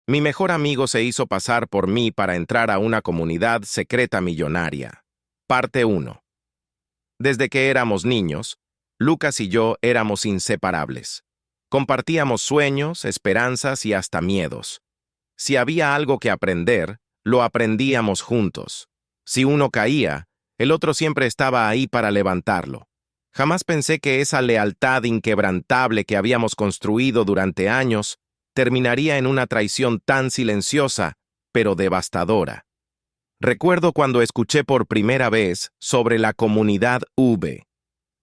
Mi mejor amigo se hizo pasar por mí para entrar a una comunidad secreta millonaria. Parte 1. Desde que éramos niños, Lucas y yo éramos inseparables. Compartíamos sueños, esperanzas y hasta miedos. Si había algo que aprender, lo aprendíamos juntos. Si uno caía, el otro siempre estaba ahí para levantarlo. Jamás pensé que esa lealtad inquebrantable que habíamos construido durante años terminaría en una traición tan silenciosa, pero devastadora. Recuerdo cuando escuché por primera vez sobre la Comunidad V.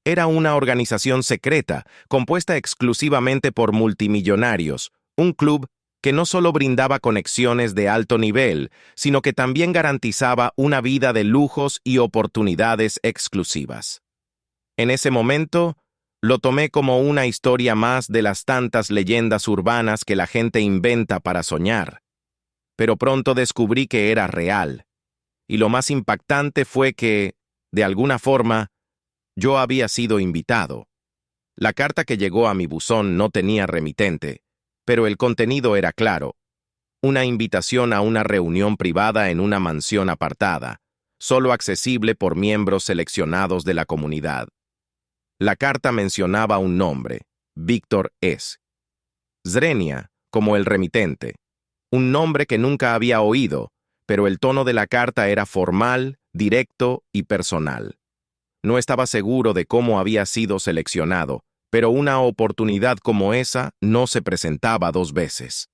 Era una organización secreta, compuesta exclusivamente por multimillonarios, un club que no solo brindaba conexiones de alto nivel, sino que también garantizaba una vida de lujos y oportunidades exclusivas. En ese momento, lo tomé como una historia más de las tantas leyendas urbanas que la gente inventa para soñar. Pero pronto descubrí que era real. Y lo más impactante fue que, de alguna forma, yo había sido invitado. La carta que llegó a mi buzón no tenía remitente, pero el contenido era claro. Una invitación a una reunión privada en una mansión apartada, solo accesible por miembros seleccionados de la comunidad. La carta mencionaba un nombre, Víctor S. Zrenia, como el remitente. Un nombre que nunca había oído, pero el tono de la carta era formal, directo y personal. No estaba seguro de cómo había sido seleccionado, pero una oportunidad como esa no se presentaba dos veces.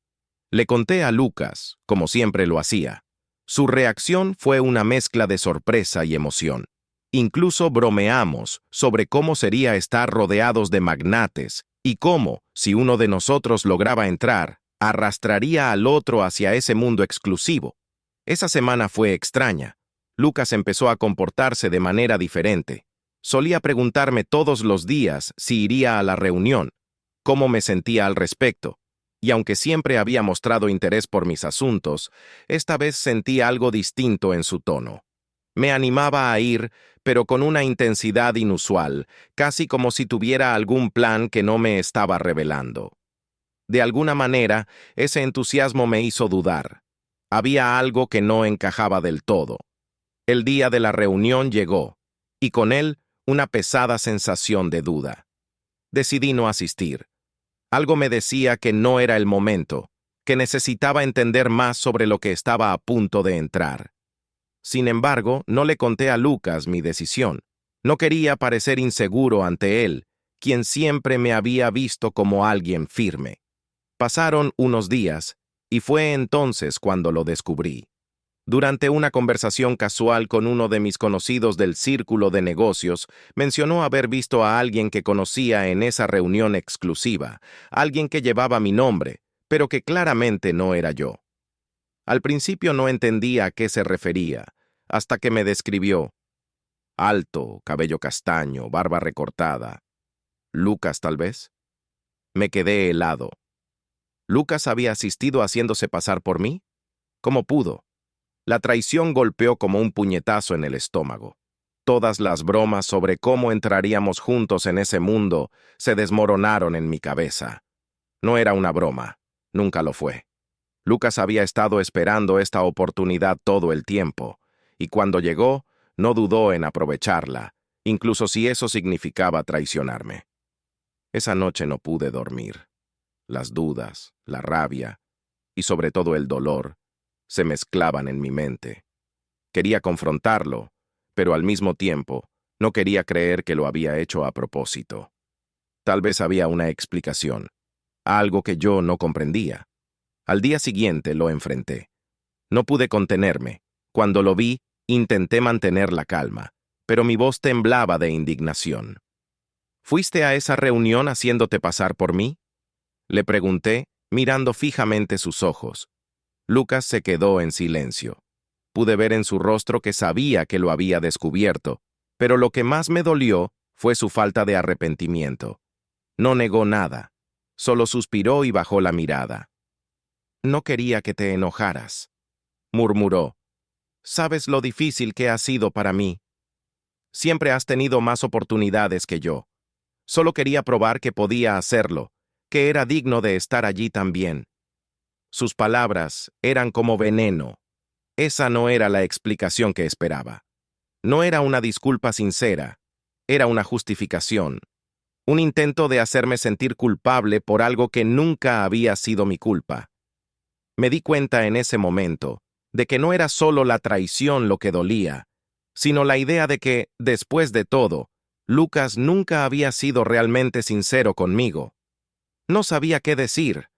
Le conté a Lucas, como siempre lo hacía. Su reacción fue una mezcla de sorpresa y emoción. Incluso bromeamos sobre cómo sería estar rodeados de magnates y cómo, si uno de nosotros lograba entrar, arrastraría al otro hacia ese mundo exclusivo. Esa semana fue extraña. Lucas empezó a comportarse de manera diferente. Solía preguntarme todos los días si iría a la reunión, cómo me sentía al respecto, y aunque siempre había mostrado interés por mis asuntos, esta vez sentí algo distinto en su tono. Me animaba a ir, pero con una intensidad inusual, casi como si tuviera algún plan que no me estaba revelando. De alguna manera, ese entusiasmo me hizo dudar. Había algo que no encajaba del todo. El día de la reunión llegó, y con él una pesada sensación de duda. Decidí no asistir. Algo me decía que no era el momento, que necesitaba entender más sobre lo que estaba a punto de entrar. Sin embargo, no le conté a Lucas mi decisión. No quería parecer inseguro ante él, quien siempre me había visto como alguien firme. Pasaron unos días, y fue entonces cuando lo descubrí. Durante una conversación casual con uno de mis conocidos del círculo de negocios, mencionó haber visto a alguien que conocía en esa reunión exclusiva, alguien que llevaba mi nombre, pero que claramente no era yo. Al principio no entendía a qué se refería, hasta que me describió. Alto, cabello castaño, barba recortada. ¿Lucas, tal vez? Me quedé helado. ¿Lucas había asistido haciéndose pasar por mí? ¿Cómo pudo? La traición golpeó como un puñetazo en el estómago. Todas las bromas sobre cómo entraríamos juntos en ese mundo se desmoronaron en mi cabeza. No era una broma, nunca lo fue. Lucas había estado esperando esta oportunidad todo el tiempo, y cuando llegó, no dudó en aprovecharla, incluso si eso significaba traicionarme. Esa noche no pude dormir. Las dudas, la rabia y sobre todo el dolor se mezclaban en mi mente. Quería confrontarlo, pero al mismo tiempo no quería creer que lo había hecho a propósito. Tal vez había una explicación, algo que yo no comprendía. Al día siguiente lo enfrenté. No pude contenerme. Cuando lo vi, intenté mantener la calma, pero mi voz temblaba de indignación. ¿Fuiste a esa reunión haciéndote pasar por mí? Le pregunté, mirando fijamente sus ojos. Lucas se quedó en silencio. Pude ver en su rostro que sabía que lo había descubierto, pero lo que más me dolió fue su falta de arrepentimiento. No negó nada, solo suspiró y bajó la mirada. No quería que te enojaras, murmuró. Sabes lo difícil que ha sido para mí. Siempre has tenido más oportunidades que yo. Solo quería probar que podía hacerlo, que era digno de estar allí también. Sus palabras eran como veneno. Esa no era la explicación que esperaba. No era una disculpa sincera, era una justificación, un intento de hacerme sentir culpable por algo que nunca había sido mi culpa. Me di cuenta en ese momento de que no era solo la traición lo que dolía, sino la idea de que, después de todo, Lucas nunca había sido realmente sincero conmigo. No sabía qué decir.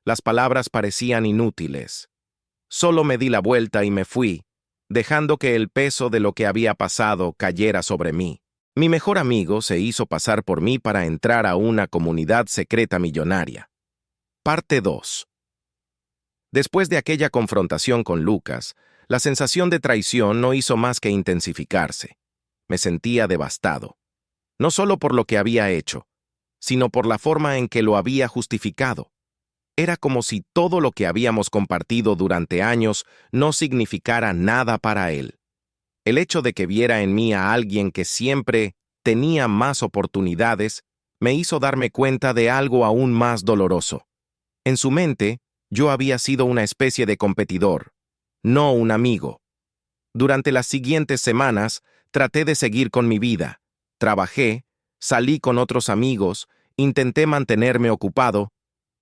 Las palabras parecían inútiles. Solo me di la vuelta y me fui, dejando que el peso de lo que había pasado cayera sobre mí. Mi mejor amigo se hizo pasar por mí para entrar a una comunidad secreta millonaria. Parte 2. Después de aquella confrontación con Lucas, la sensación de traición no hizo más que intensificarse. Me sentía devastado. No solo por lo que había hecho, sino por la forma en que lo había justificado. Era como si todo lo que habíamos compartido durante años no significara nada para él. El hecho de que viera en mí a alguien que siempre tenía más oportunidades me hizo darme cuenta de algo aún más doloroso. En su mente, yo había sido una especie de competidor, no un amigo. Durante las siguientes semanas, traté de seguir con mi vida. Trabajé, salí con otros amigos, intenté mantenerme ocupado,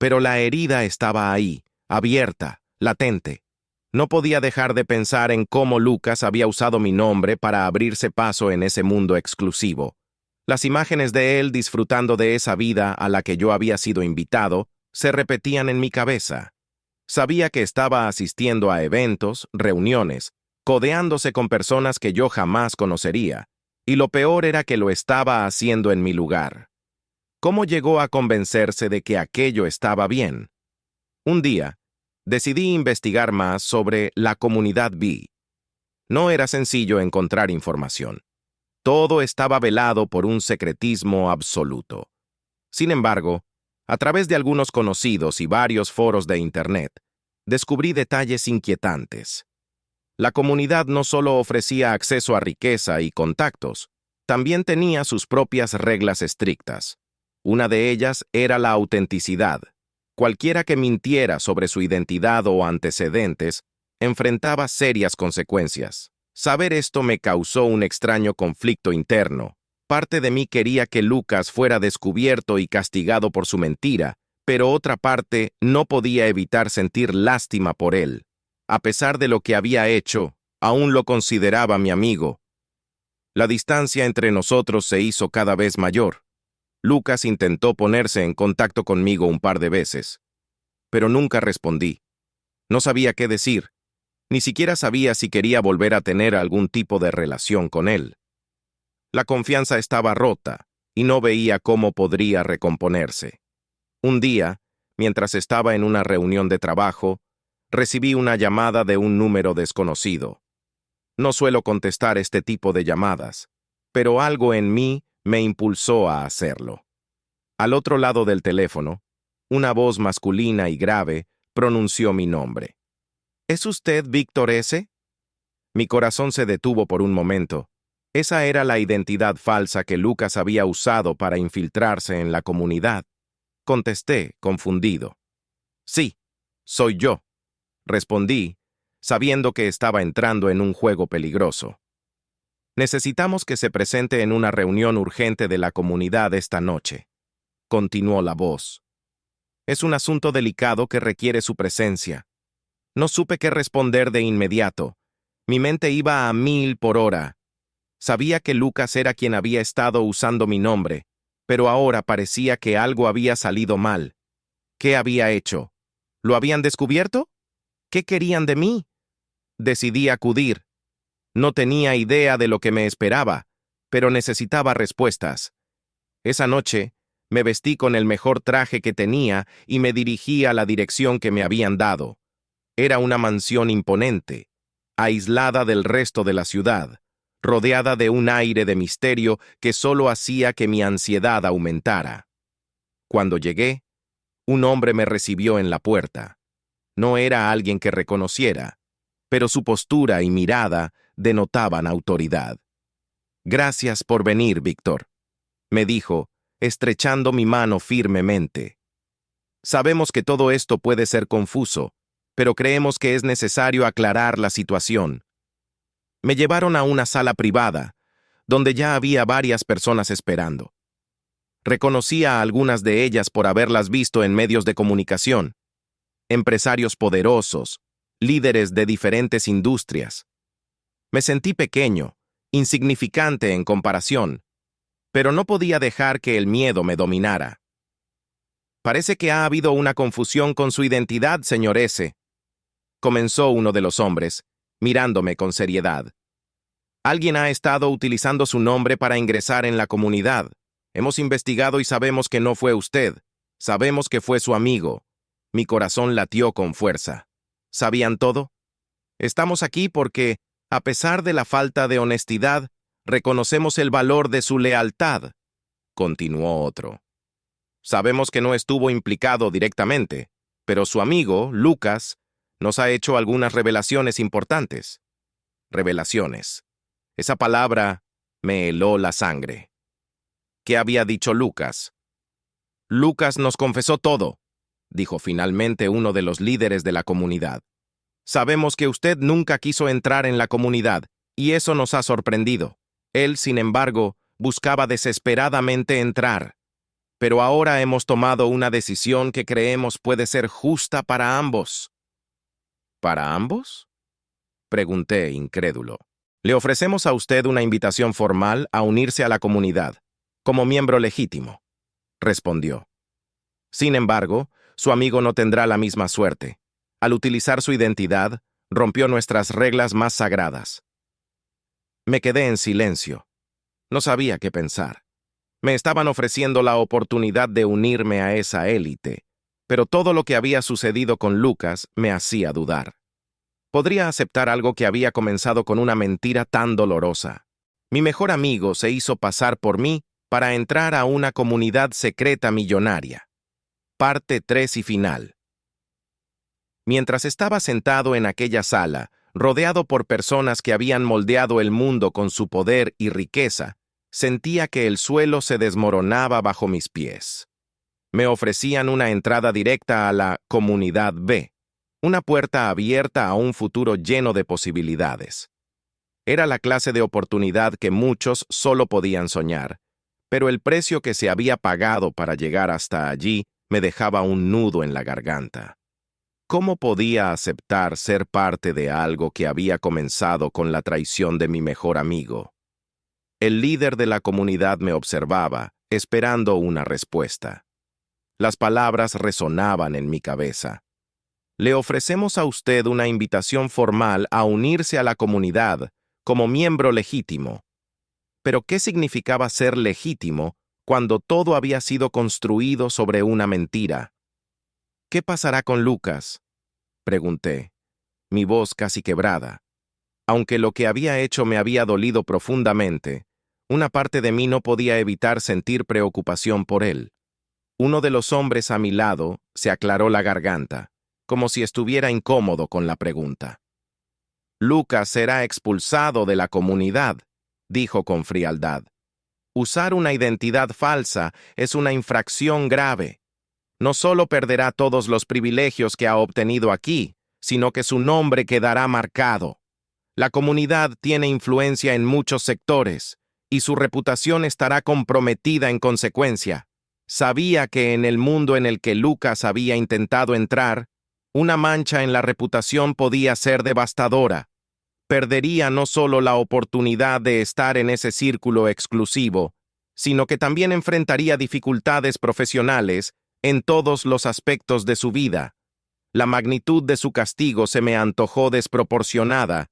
pero la herida estaba ahí, abierta, latente. No podía dejar de pensar en cómo Lucas había usado mi nombre para abrirse paso en ese mundo exclusivo. Las imágenes de él disfrutando de esa vida a la que yo había sido invitado se repetían en mi cabeza. Sabía que estaba asistiendo a eventos, reuniones, codeándose con personas que yo jamás conocería, y lo peor era que lo estaba haciendo en mi lugar. ¿Cómo llegó a convencerse de que aquello estaba bien? Un día, decidí investigar más sobre la comunidad B. No era sencillo encontrar información. Todo estaba velado por un secretismo absoluto. Sin embargo, a través de algunos conocidos y varios foros de Internet, descubrí detalles inquietantes. La comunidad no solo ofrecía acceso a riqueza y contactos, también tenía sus propias reglas estrictas. Una de ellas era la autenticidad. Cualquiera que mintiera sobre su identidad o antecedentes enfrentaba serias consecuencias. Saber esto me causó un extraño conflicto interno. Parte de mí quería que Lucas fuera descubierto y castigado por su mentira, pero otra parte no podía evitar sentir lástima por él. A pesar de lo que había hecho, aún lo consideraba mi amigo. La distancia entre nosotros se hizo cada vez mayor. Lucas intentó ponerse en contacto conmigo un par de veces, pero nunca respondí. No sabía qué decir, ni siquiera sabía si quería volver a tener algún tipo de relación con él. La confianza estaba rota y no veía cómo podría recomponerse. Un día, mientras estaba en una reunión de trabajo, recibí una llamada de un número desconocido. No suelo contestar este tipo de llamadas, pero algo en mí me impulsó a hacerlo. Al otro lado del teléfono, una voz masculina y grave pronunció mi nombre. ¿Es usted Víctor S.? Mi corazón se detuvo por un momento. Esa era la identidad falsa que Lucas había usado para infiltrarse en la comunidad. Contesté, confundido. Sí, soy yo, respondí, sabiendo que estaba entrando en un juego peligroso. Necesitamos que se presente en una reunión urgente de la comunidad esta noche, continuó la voz. Es un asunto delicado que requiere su presencia. No supe qué responder de inmediato. Mi mente iba a 1000 por hora. Sabía que Lucas era quien había estado usando mi nombre, pero ahora parecía que algo había salido mal. ¿Qué había hecho? ¿Lo habían descubierto? ¿Qué querían de mí? Decidí acudir. No tenía idea de lo que me esperaba, pero necesitaba respuestas. Esa noche, me vestí con el mejor traje que tenía y me dirigí a la dirección que me habían dado. Era una mansión imponente, aislada del resto de la ciudad, rodeada de un aire de misterio que solo hacía que mi ansiedad aumentara. Cuando llegué, un hombre me recibió en la puerta. No era alguien que reconociera, pero su postura y mirada denotaban autoridad. Gracias por venir, Víctor, me dijo, estrechando mi mano firmemente. Sabemos que todo esto puede ser confuso, pero creemos que es necesario aclarar la situación. Me llevaron a una sala privada, donde ya había varias personas esperando. Reconocí a algunas de ellas por haberlas visto en medios de comunicación. Empresarios poderosos, líderes de diferentes industrias. Me sentí pequeño, insignificante en comparación, pero no podía dejar que el miedo me dominara. Parece que ha habido una confusión con su identidad, señor S., comenzó uno de los hombres, mirándome con seriedad. Alguien ha estado utilizando su nombre para ingresar en la comunidad. Hemos investigado y sabemos que no fue usted. Sabemos que fue su amigo. Mi corazón latió con fuerza. ¿Sabían todo? Estamos aquí porque, a pesar de la falta de honestidad, reconocemos el valor de su lealtad, continuó otro. Sabemos que no estuvo implicado directamente, pero su amigo, Lucas, nos ha hecho algunas revelaciones importantes. Revelaciones. Esa palabra me heló la sangre. ¿Qué había dicho Lucas? Lucas nos confesó todo, dijo finalmente uno de los líderes de la comunidad. Sabemos que usted nunca quiso entrar en la comunidad, y eso nos ha sorprendido. Él, sin embargo, buscaba desesperadamente entrar. Pero ahora hemos tomado una decisión que creemos puede ser justa para ambos. ¿Para ambos? Pregunté, incrédulo. Le ofrecemos a usted una invitación formal a unirse a la comunidad, como miembro legítimo, respondió. Sin embargo, su amigo no tendrá la misma suerte. Al utilizar su identidad, rompió nuestras reglas más sagradas. Me quedé en silencio. No sabía qué pensar. Me estaban ofreciendo la oportunidad de unirme a esa élite, pero todo lo que había sucedido con Lucas me hacía dudar. ¿Podría aceptar algo que había comenzado con una mentira tan dolorosa? Mi mejor amigo se hizo pasar por mí para entrar a una comunidad secreta millonaria. Parte 3 y final. Mientras estaba sentado en aquella sala, rodeado por personas que habían moldeado el mundo con su poder y riqueza, sentía que el suelo se desmoronaba bajo mis pies. Me ofrecían una entrada directa a la Comunidad B, una puerta abierta a un futuro lleno de posibilidades. Era la clase de oportunidad que muchos solo podían soñar, pero el precio que se había pagado para llegar hasta allí me dejaba un nudo en la garganta. ¿Cómo podía aceptar ser parte de algo que había comenzado con la traición de mi mejor amigo? El líder de la comunidad me observaba, esperando una respuesta. Las palabras resonaban en mi cabeza. Le ofrecemos a usted una invitación formal a unirse a la comunidad como miembro legítimo. Pero ¿qué significaba ser legítimo cuando todo había sido construido sobre una mentira? ¿Qué pasará con Lucas?, pregunté, mi voz casi quebrada. Aunque lo que había hecho me había dolido profundamente, una parte de mí no podía evitar sentir preocupación por él. Uno de los hombres a mi lado se aclaró la garganta, como si estuviera incómodo con la pregunta. Lucas será expulsado de la comunidad, dijo con frialdad. Usar una identidad falsa es una infracción grave. No solo perderá todos los privilegios que ha obtenido aquí, sino que su nombre quedará marcado. La comunidad tiene influencia en muchos sectores, y su reputación estará comprometida en consecuencia. Sabía que en el mundo en el que Lucas había intentado entrar, una mancha en la reputación podía ser devastadora. Perdería no solo la oportunidad de estar en ese círculo exclusivo, sino que también enfrentaría dificultades profesionales en todos los aspectos de su vida. La magnitud de su castigo se me antojó desproporcionada,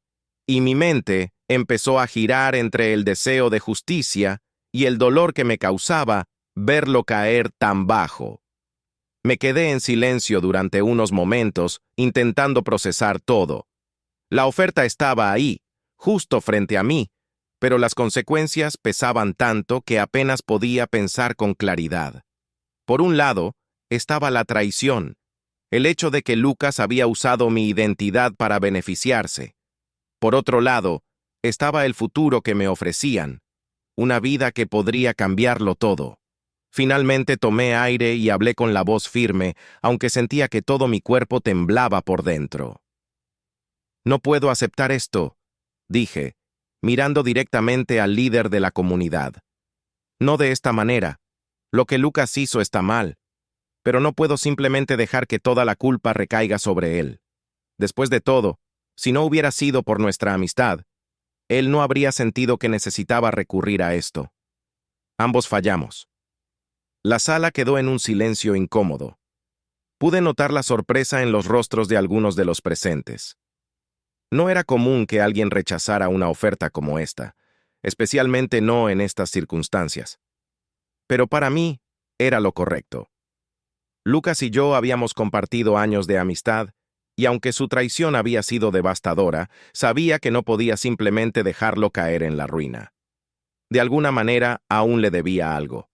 y mi mente empezó a girar entre el deseo de justicia y el dolor que me causaba verlo caer tan bajo. Me quedé en silencio durante unos momentos, intentando procesar todo. La oferta estaba ahí, justo frente a mí, pero las consecuencias pesaban tanto que apenas podía pensar con claridad. Por un lado, estaba la traición, el hecho de que Lucas había usado mi identidad para beneficiarse. Por otro lado, estaba el futuro que me ofrecían, una vida que podría cambiarlo todo. Finalmente tomé aire y hablé con la voz firme, aunque sentía que todo mi cuerpo temblaba por dentro. No puedo aceptar esto, dije, mirando directamente al líder de la comunidad. No de esta manera. Lo que Lucas hizo está mal, pero no puedo simplemente dejar que toda la culpa recaiga sobre él. Después de todo, si no hubiera sido por nuestra amistad, él no habría sentido que necesitaba recurrir a esto. Ambos fallamos. La sala quedó en un silencio incómodo. Pude notar la sorpresa en los rostros de algunos de los presentes. No era común que alguien rechazara una oferta como esta, especialmente no en estas circunstancias. Pero para mí, era lo correcto. Lucas y yo habíamos compartido años de amistad, y aunque su traición había sido devastadora, sabía que no podía simplemente dejarlo caer en la ruina. De alguna manera, aún le debía algo.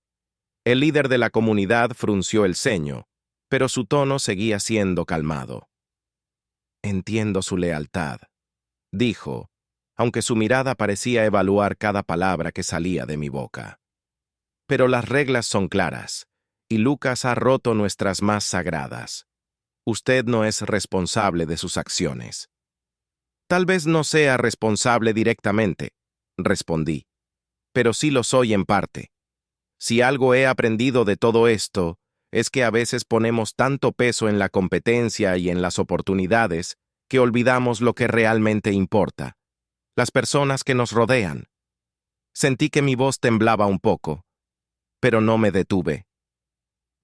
El líder de la comunidad frunció el ceño, pero su tono seguía siendo calmado. Entiendo su lealtad, dijo, aunque su mirada parecía evaluar cada palabra que salía de mi boca. Pero las reglas son claras, y Lucas ha roto nuestras más sagradas. Usted no es responsable de sus acciones. Tal vez no sea responsable directamente, respondí, pero sí lo soy en parte. Si algo he aprendido de todo esto, es que a veces ponemos tanto peso en la competencia y en las oportunidades que olvidamos lo que realmente importa, las personas que nos rodean. Sentí que mi voz temblaba un poco, pero no me detuve.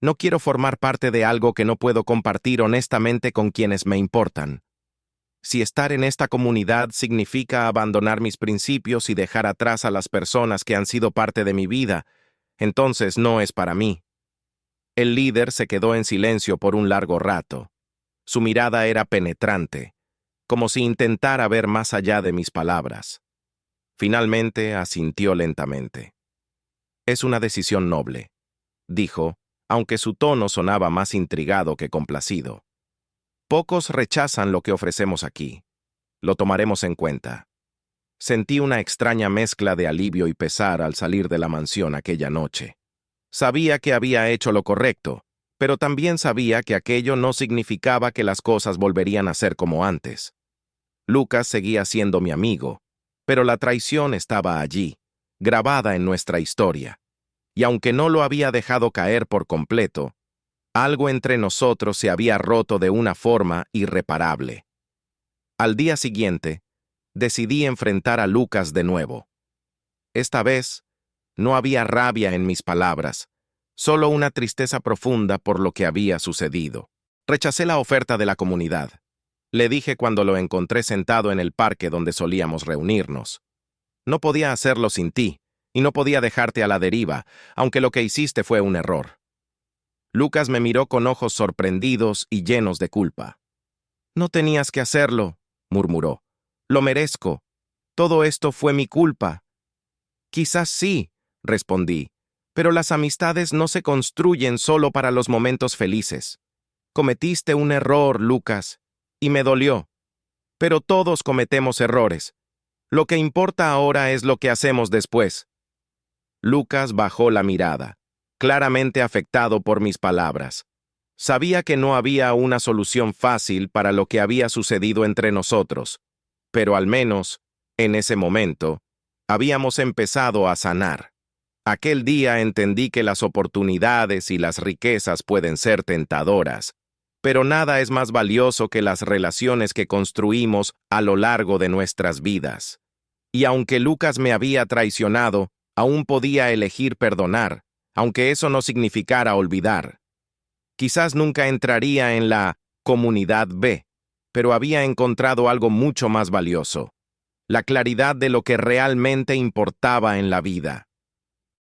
No quiero formar parte de algo que no puedo compartir honestamente con quienes me importan. Si estar en esta comunidad significa abandonar mis principios y dejar atrás a las personas que han sido parte de mi vida, entonces no es para mí. El líder se quedó en silencio por un largo rato. Su mirada era penetrante, como si intentara ver más allá de mis palabras. Finalmente asintió lentamente. Es una decisión noble, dijo, aunque su tono sonaba más intrigado que complacido. Pocos rechazan lo que ofrecemos aquí. Lo tomaremos en cuenta. Sentí una extraña mezcla de alivio y pesar al salir de la mansión aquella noche. Sabía que había hecho lo correcto, pero también sabía que aquello no significaba que las cosas volverían a ser como antes. Lucas seguía siendo mi amigo, pero la traición estaba allí, grabada en nuestra historia. Y aunque no lo había dejado caer por completo, algo entre nosotros se había roto de una forma irreparable. Al día siguiente, decidí enfrentar a Lucas de nuevo. Esta vez, no había rabia en mis palabras, solo una tristeza profunda por lo que había sucedido. Rechacé la oferta de la comunidad. Le dije cuando lo encontré sentado en el parque donde solíamos reunirnos. No podía hacerlo sin ti, y no podía dejarte a la deriva, aunque lo que hiciste fue un error. Lucas me miró con ojos sorprendidos y llenos de culpa. No tenías que hacerlo, murmuró. Lo merezco. Todo esto fue mi culpa. Quizás sí, respondí, pero las amistades no se construyen solo para los momentos felices. Cometiste un error, Lucas, y me dolió. Pero todos cometemos errores. Lo que importa ahora es lo que hacemos después. Lucas bajó la mirada, claramente afectado por mis palabras. Sabía que no había una solución fácil para lo que había sucedido entre nosotros, pero al menos, en ese momento, habíamos empezado a sanar. Aquel día entendí que las oportunidades y las riquezas pueden ser tentadoras, pero nada es más valioso que las relaciones que construimos a lo largo de nuestras vidas. Y aunque Lucas me había traicionado, aún podía elegir perdonar, aunque eso no significara olvidar. Quizás nunca entraría en la comunidad B, pero había encontrado algo mucho más valioso: la claridad de lo que realmente importaba en la vida.